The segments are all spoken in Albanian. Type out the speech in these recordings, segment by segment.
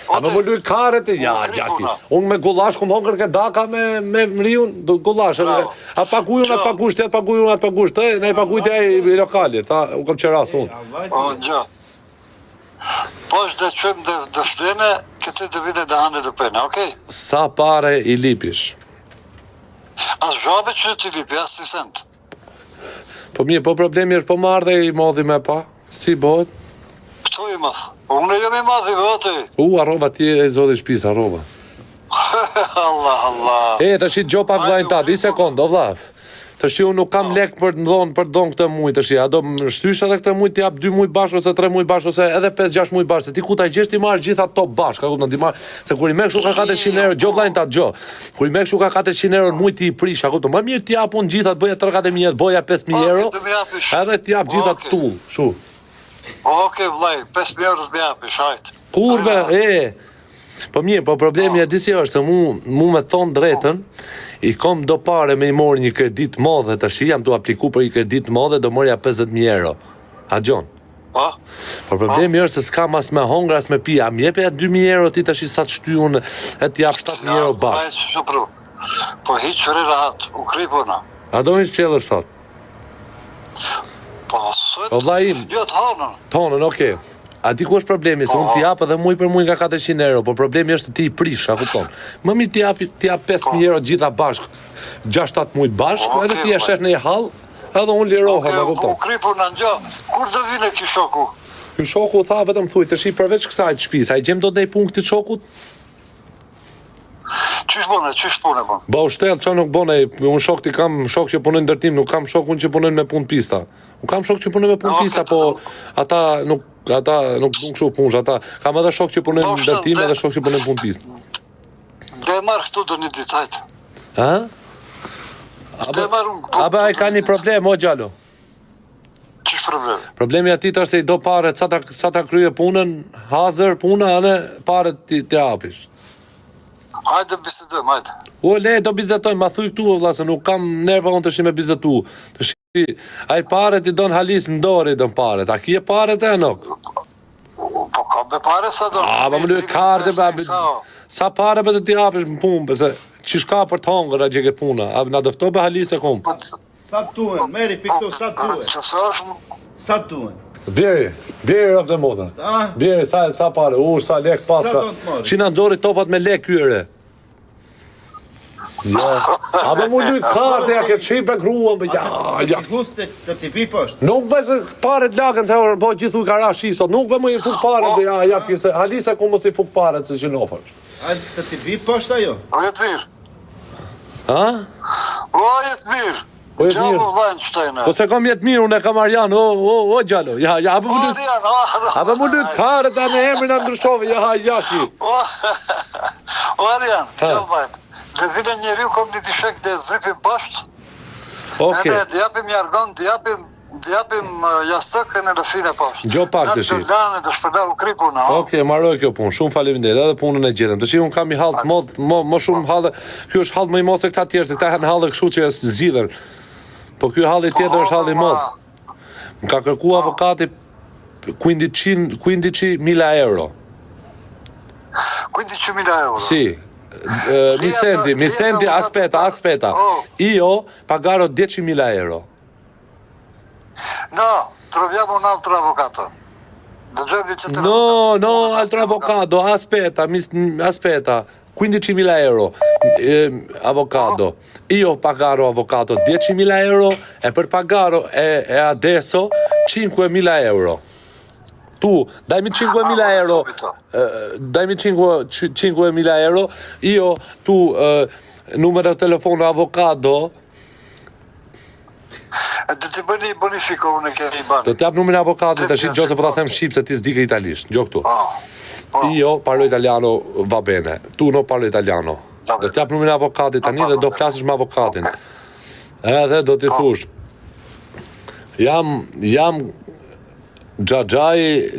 A më luj karët e gjaki. Unë me gullash kom hongër ke daka me mriun, gullash. A pagujun, atë pagusht, atë pagujun, atë pagusht. Ne pagujt e i lokalit, tha, u kam qeras unë. O, gjë. Po është dhe qëmë dhe shlene, këti dhe vide dhe hane dhe pene, okej? Sa pare i lipish? As zhabe që t'i lipi, as t'i sent. Po mirë, po problemi është po marrë dhe i modhi me pa. Si bëhet? Këtu i madh. Unë jam i madh i vëti. Arrova ti e zoti shtëpis, arrova. Allah. Tash gjo pak vllajin ta, di sekond, o vlla. Tash unë nuk kam lek për dhon këtë muj tash. A do më shtysh edhe këtë muj të jap 2 muj bashkë ose 3 muj bashkë ose edhe 5-6 muj bashkë. Se ti ku ta gjesh ti marr gjitha top bashkë, a kupton ti marr se kur i merr kështu ka 400 euro, gjo vllajin ta gjo. Kur i merr kështu ka 400 euro muj ti i prish, a kupton? Më mirë ti jap unë gjithat, bëja 3-4 boja 5000 euro. Edhe ti jap gjithat tull, kështu. Okej vllai, 5000 euro më japish, hajt. Kurbe, po mirë, po problemi e disi është se mu me thonë drejtën, i kom do pare me i mori një kredit modhe të shi, jam tu apliku për një kredit modhe, do morja 50.000 euro. A gjon? Po? Po problemi është se s'kam as me hongra, as me pia, a mjepe ja 2.000 euro ti të shi sa të shtyun e t'jap 7.000 euro bashkë. Po hiq fri rahat, u kri puna. A do hiq qelë është thot? Po sot? O vla im? Jo, t'honën. T'honën, okej. A di ku është problemi, se unë t'i jap edhe muj për muj nga 400 euro, po problemi është ti i prish, a kupton. Më mirë t'i jap 5.000 euro gjitha bashkë, 6-7 muj bashkë, edhe ti e shef në i hall, edhe unë lirohem, a kupton. U kripu në ngjo, kur dhe vine ki shoku? Ky shoku tha vetëm thuj, të shi përveç kësaj të shtëpisë, a i gjem do të nej punë këtij shokut? Qysh pune, bon? Ba u shtel, që nuk bone, unë shok ti kam shok që punojnë ndërtim, nuk kam shok unë që punojnë me punë pista. Unë kam shok që punojnë me punë pista, po ata nuk dun kështu punësh, ata kam edhe shok që punojnë ndërtim edhe shok që punojnë punë pista. Dhe marr këtu do një ditë, hajt. Ha? Dhe marr unë. Abe ai ka një problem, o gjalo. Qysh problem? Problemi atit është se i do pare, sa ta krye punën, hazër puna, anë pare ti hapish. Hajde bisedojmë, hajde. O le, do bizetojmë, ma thuj këtu, vlla, se nuk kam nerva unë të shi me bizetu. Të shi, aj pare ti don halis në dorë i don pare, a kje pare të e nuk? Po ka be pare sa do? A, ma më lujë karte, sa pare për të ti hapish më punë, pëse që shka për të hongër a gjege puna, a na dëfto be halis e kumë. Sa të tuen, meri piktu, sa të tuen. Qësë është? Sa të tuen. Bjeri rëpë dhe moda. Bjeri, sa pare, sa lek paska. Që në nëzori topat me lek kyre. Ja, a me mu lujë karte, ja ke qipe gruan, ja. Gus të t'i pi poshtë. Nuk be se pare t'lakën, se po gjithu i kara shisot, nuk be mu i fuk pare, ja, kise, halisa ku mos i fuk pare, se që nofër. A të t'i pi poshtë ajo? O jetë mirë. Ha? O jetë mirë. O jetë mirë. Gjallu vajnë qëtajnë. Po se kam jetë mirë, unë e kam Arjan, o gjallo, ja, abe mu lujë kare ta në emrin a ndryshove, ja ki. O Arjan, gjallu vajnë. Dhe vile njeri u kom një t'i shek dhe zripim bashkë. Okej. Dhe t'japim jargon, t'japim jastëkën e lëfine pashtë. Gjo pak të shi. Në të lanë të shpërda u kripuna. Okej, marroj kjo punë, shumë faleminderit, edhe punën e gjetëm. Të shi unë kam i hallë të më shumë hallë, kjo është hallë më i modh se këta tjerë, se këta janë hallë kështu që është zgjidhur. Po kjo halli tjetër është halli i modh. Më ka kërku avokati 15.000 euro. 15.000 euro? Sì. Mi senti, aspetta. Io pagherò 10.000 euro. No, troviamo un altro avvocato. No, altro avvocato, aspetta. 15.000 euro avvocato. Io pagherò avvocato 10.000 euro e per pagare adesso 5.000 euro. Tu dajmi 5.000 euro, dajmi 5.000 euro, io tu numero telefono avvocato. Do t'i bëni bonifiko unë ke i banë. Do t'jap numrin e avokatit, tash gjose po ta them shqip se ti s'di italisht. Gjoj këtu. Io parlo italiano, va bene. Tu non parlo italiano. Do t'jap numrin e avokatit tani dhe do flasësh me avokatin. Edhe do t'i thush. Jam Xhaxhai,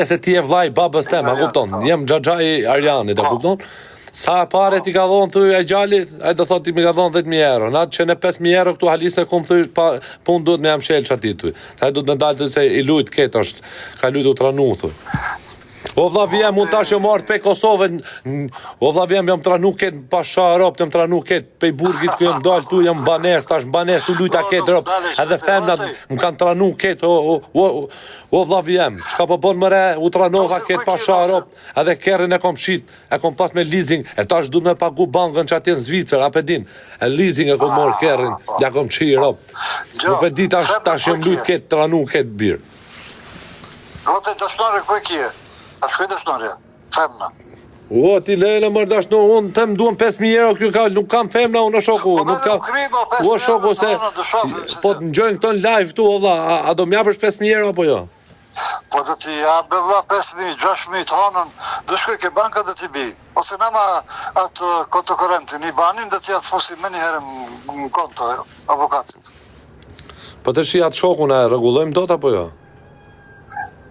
se ti e vllai babës tem, a kupton? Jam Xhaxhai Arjanit, a kupton? Sa pare ti ka dhonë thuj e gjallit, ai do thotë ti më ka dhonë 10.000 euro. Natë që në 5.000 euro këtu haliste kom thuj, punë duhet me jam shelë që ati thuj. Ai duhet me dalë të se i lujt ketë është, ka lujt u tranu thuj. O vlla vjem, unë tash jam marrë pe Kosovën. O vlla vjem, jam tranu ket pasha Europë, jam tranu ket pe burgit ku jam dal tu, jam banes, tash banes tu lujta ket Europë. Edhe femnat më kanë tranu ket o vlla vjem. Çka po bën më re, u tranova ket pasha Europë, edhe kerrin e kom shit, e kom pas me leasing, e tash duhet me pagu bankën që atje në Zvicër, apo din. E leasing e kom marr kerrin, ja kom çi Europë. Nuk e di tash jam lut ket tranu ket bir. Gote dashnore ku e kje? A shkoj dashnore? Femna. O, ti lejnë mërë dashno, unë them duhem 5.000 euro, kjo ka, nuk kam femna unë shoku, Po nuk me kam. nuk krimo 5.000 O shoku se, po të njojnë këto në live tu, valla, a do m'japësh 5.000 euro apo jo? Po do t'i jabe vlla 5.000, 6.000 të honën, do shkoj ke banka do t'i bi. Ose nama atë konto korrenti, një banin do t'i atë fusi me një herë në konto avokatit. Po të shi atë shokun e rregullojmë dot apo jo?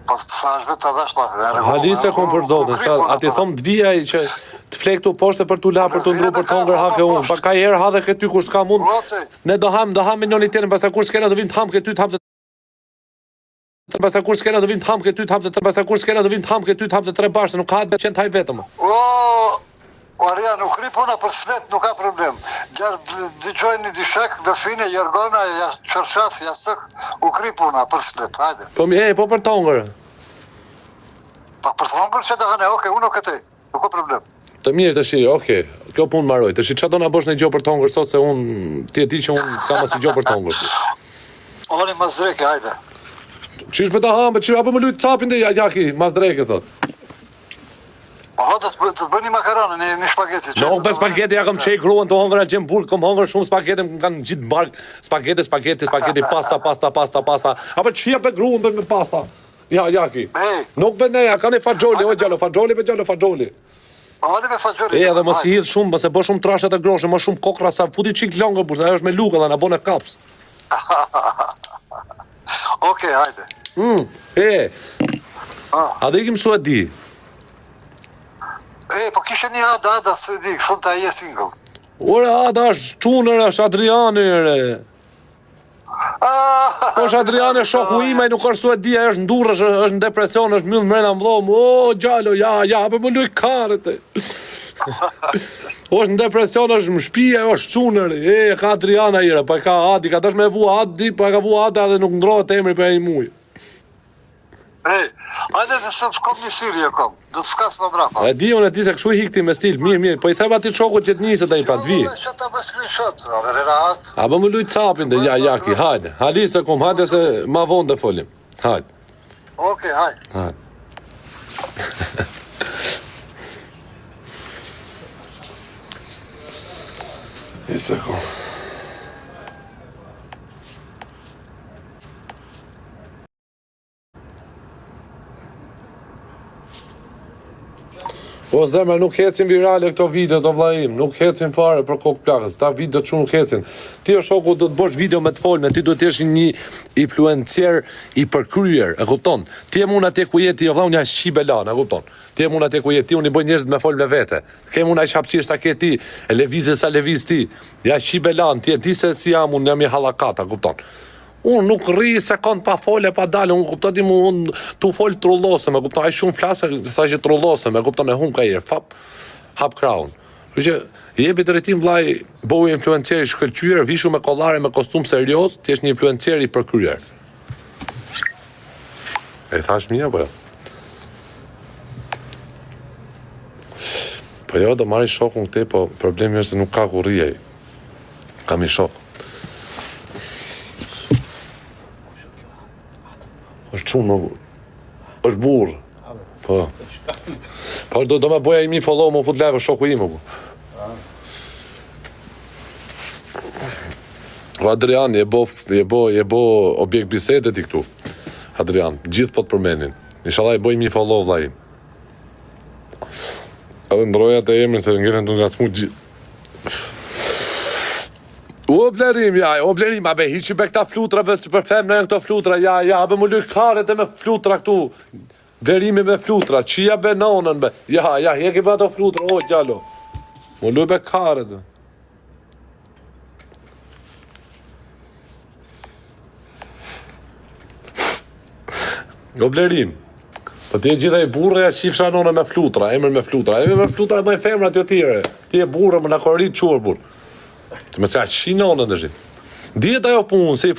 Po sa është vetë edhe shlafë. Halise kom për zotin, sa ati thom të vijaj që të flek tu poshte për tu la për tu ndru për të hongër hake unë, pa ka herë ha dhe këty kur s'ka mund, ne do ham me njoni tjerën, pasta kur s'kena do vim të ham këty të ham të pasta kur s'kena do vim të ham këty të ham të pasta kur s'kena do vim të ham këty të ham të tre bashkë, nuk ka atë qenë taj vetëm. O Arja, nuk ri puna për slet, nuk ka problem. Gjarë dëgjojnë një dishek, dëfine, jërgona, qërshaf, jastëk, u kri puna për slet, hajde. Po për të hongër. Pa për të hongër që të hane, oke, unë o këtej, nuk ka problem. Të mirë të shi, okej, kjo punë maroj, të shi që do nga bosh në gjo për të hongër sot, se unë, ti e di që unë s'ka mas i gjo për të hongër. Oni mas dreke, hajde. Qish për të hamë, që apë më lujtë capin dhe jaki, mas dreke, thot. Po, do të bëni makaronë, një shpageti. Në unë për spageti, ja kom qej kruan të hongër e gjemë burg, kom hongër shumë spageti, më kanë gjitë bark, spageti, pasta. Apo qia për kruan për me pasta. Ja, jaki. Nuk për neja, ka një fagjoli, o gjallo, fagjoli. Oni me fagjoli. Edhe mos i hidh shumë, mëse bë shumë trashet e groshe, më shumë kokra sa futi qik longë, burë, ajo është me lukë dhe në bone kaps. Oke, hajde. A dhe ikim su e di? Po kishe një Ada së di, kësën të aje single. Ore, Ada është qunër, është Adriani, re. është Adriani, shoku imaj, nuk është su e di, është ndurë, është në depresion, është myllë mrena më dhomë, o, gjallo, ja, për më luj karët, është në depresion, është më shpija, është qunër, ka Adriana ire, pa ka Adi, ka dash me vu Adi, pa ka vu Ada dhe nuk ndrohet emri për e i mujë. Ajde dhe se kom një sirje kom, do të fkas më mrapa. E di unë e ti se këshu i hikti me stil, mirë, po i theba ti qokut që të njësët e i pa të vi. Që ta me screenshot, a veri rahat. A bë më lujtë capin dhe jaki, hajde, halise kom, hajde se ma vonë dhe folim, hajde. Oke, hajde. I sekund. O zemra, nuk hecin virale këto video të vlajim, nuk hecin fare për kokë plakës, ta video që nuk hecin. Ti o shoku do të bosh video me të folme, ti do të jesh një influencer i përkryer, e kupton? Ti e mun atje ku jeti, o vla unë janë shqibelan, e kupton? Ti e mun atje ku jeti, unë i bëj njerëzit me fol me vete. Ke mun a i shapsirë sa ke ti, e levizë sa leviz ti. Ja shqibelan, ti e di se si jam, unë jam i halakata, kupton? Unë nuk rri sekund pa fole, pa dalë, unë kuptati mu, unë tu folë trullosëm, e kupton, a i shumë flasë, sa që trullosëm, e kupton, e humë ka jere, fap, hap kraun. Që, jebi drejtim vlaj, bohu influenceri shkëllqyër, vishu me kollare, me kostum serios, ti është një influenceri për kryer. E thash mija, po jo? Po jo, do marri shokun këte, po problemi është se nuk ka ku rrijej. Kam i shok. është qunë, është burë. Po. Po, do me boja i mi follow, më fut leve shoku ime, po. O Adrian, je bo objekt bisedet i këtu. Adrian, gjithë po të përmenin. Inshallah i boj mi follow vla im. Edhe ndroja të emrin se ngelen të nga cmu gjithë. O blerim, abe, hiqi be këta flutra, për fem në janë këto flutra, abe më lujë karet e me flutra këtu, blerimi me flutra, qia be nonën, be, heki be ato flutra, o, gjallo, më lujë be karet, O blerim, Po ti e gjitha i burre ja qifsha nona me flutra, emër me flutra. Emër me flutra e më femra të tjere. Ti e burre më në korit qurë burë. Të me se a qinonën dhe shi. Dihet ajo punë, si